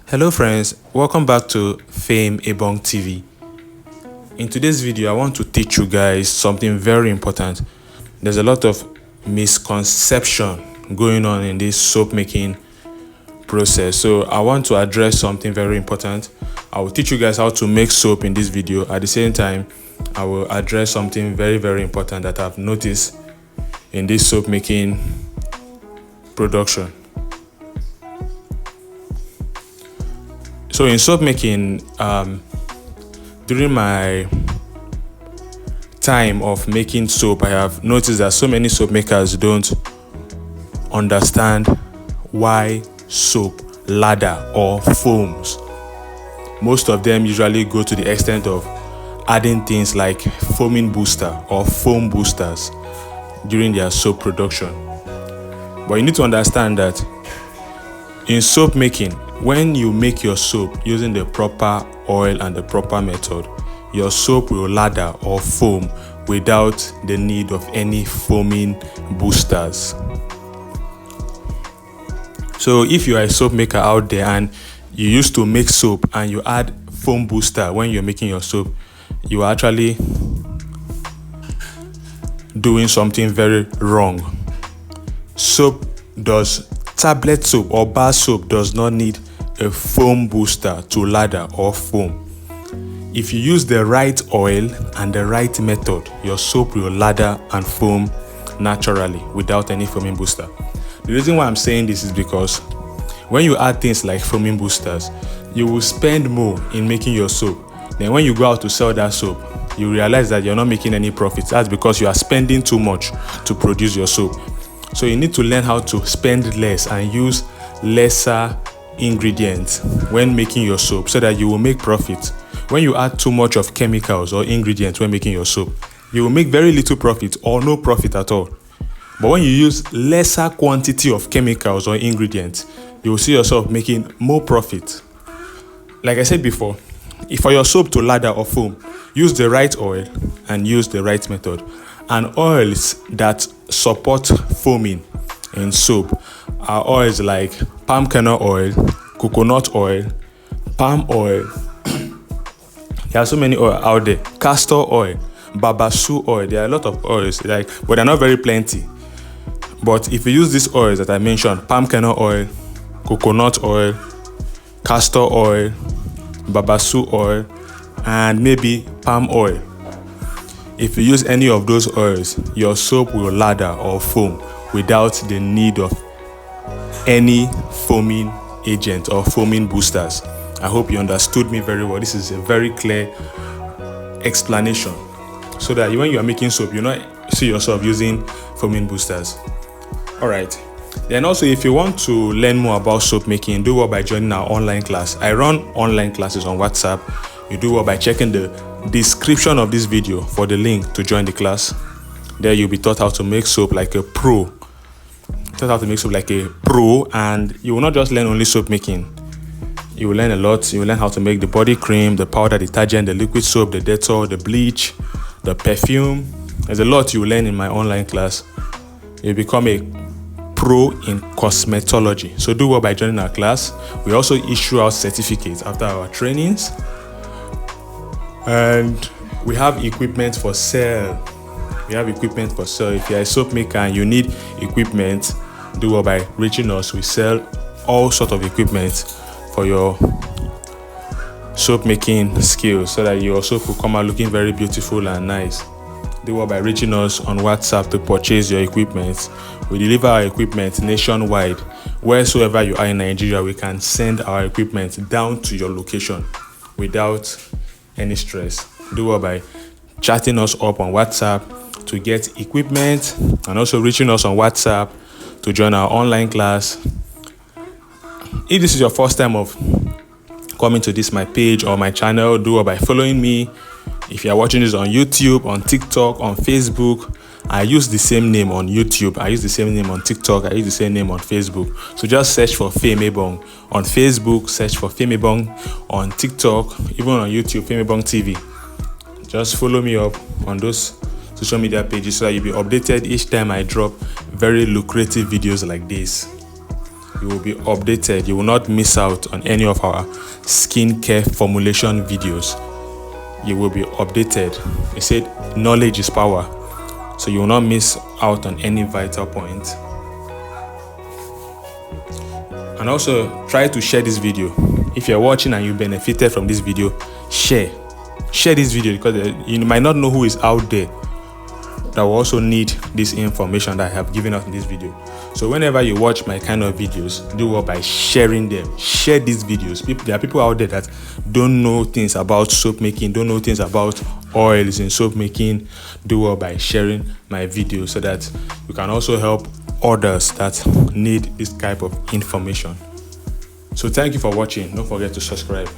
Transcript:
Hello friends, welcome back to Fame Ebong TV. In today's video, I want to teach you guys something very important. There's a lot of misconception going on in this soap making process. So I want to address something very important. I will teach you guys how to make soap in this video. At the same time, I will address something very important that I've noticed in this soap making production. So in soap making, during my time of making soap, I have noticed that so many soap makers don't understand why soap lather or foams. Most of them usually go to the extent of adding things like foaming booster or foam boosters during their soap production. But you need to understand that in soap making, when you make your soap using the proper oil and the proper method, your soap will lather or foam without the need of any foaming boosters. So if you are a soap maker out there and you used to make soap and you add foam booster when you're making your soap, you are actually doing something very wrong. Tablet soap or bar soap does not need a foam booster to lather or foam. If you use the right oil and the right method, your soap will lather and foam naturally without any foaming booster. The reason why I'm saying this is because when you add things like foaming boosters, you will spend more in making your soap. Then when you go out to sell that soap, you realize that you're not making any profits. That's because you are spending too much to produce your soap. So you need to learn how to spend less and use lesser ingredients when making your soap so that you will make profit. When you add too much of chemicals or ingredients when making your soap, you will make very little profit or no profit at all. But when you use lesser quantity of chemicals or ingredients, you will see yourself making more profit. Like I said before, if for your soap to lather or foam, use the right oil and use the right method. And oils that support foaming in soap are oils like palm kernel oil, coconut oil, palm oil. There are so many oils out there. Castor oil, babasu oil. There are a lot of oils, but they're not very plenty. But if you use these oils that I mentioned, palm kernel oil, coconut oil, castor oil, babasu oil, and maybe palm oil, if you use any of those oils, your soap will lather or foam without the need of any foaming agent or foaming boosters. I hope you understood me very well. This is a very clear explanation so that when you are making soap, you not see yourself using foaming boosters. Alright. Then also, if you want to learn more about soap making, do well by joining our online class. I run online classes on WhatsApp. You do well by checking the description of this video for the link to join the class. There you'll be taught how to make soap like a pro. And you will not just learn only soap making. You will learn a lot. You will learn how to make the body cream, the powder detergent, the liquid soap, the Dettol, the bleach, the perfume. There's a lot you will learn in my online class. You'll become a pro in cosmetology. So do well by joining our class. We also issue out certificates after our trainings. And we have equipment for sale. If you're a soap maker and you need equipment, do well by reaching us. We sell all sorts of equipment for your soap making skills so that your soap will come out looking very beautiful and nice. Do well by reaching us on WhatsApp to purchase your equipment. We deliver our equipment nationwide. Wheresoever you are in Nigeria, we can send our equipment down to your location without any stress. Do well by chatting us up on WhatsApp to get equipment and also reaching us on WhatsApp to join our online class. If this is your first time of coming to my page or my channel, do well by following me. If you are watching this on YouTube, on TikTok, on Facebook, I use the same name on YouTube, I use the same name on TikTok, I use the same name on Facebook. So just search for Fame Ebong on Facebook, search for Fame Ebong on TikTok, even on YouTube, Fame Ebong TV. Just follow me up on those social media pages so that you'll be updated each time I drop very lucrative videos like this. you will be updated. You will not miss out on any of our skincare formulation videos. You will be updated. They said knowledge is power, so you will not miss out on any vital point. And also try to share this video. If you're watching and you benefited from this video, share this video, because you might not know who is out there that will also need this information that I have given out in this video. So whenever you watch my kind of videos, do well by sharing them. Share these videos. There are people out there that don't know things about soap making, don't know things about oils in soap making. Do well by sharing my videos so that you can also help others that need this type of information. So thank you for watching. Don't forget to subscribe.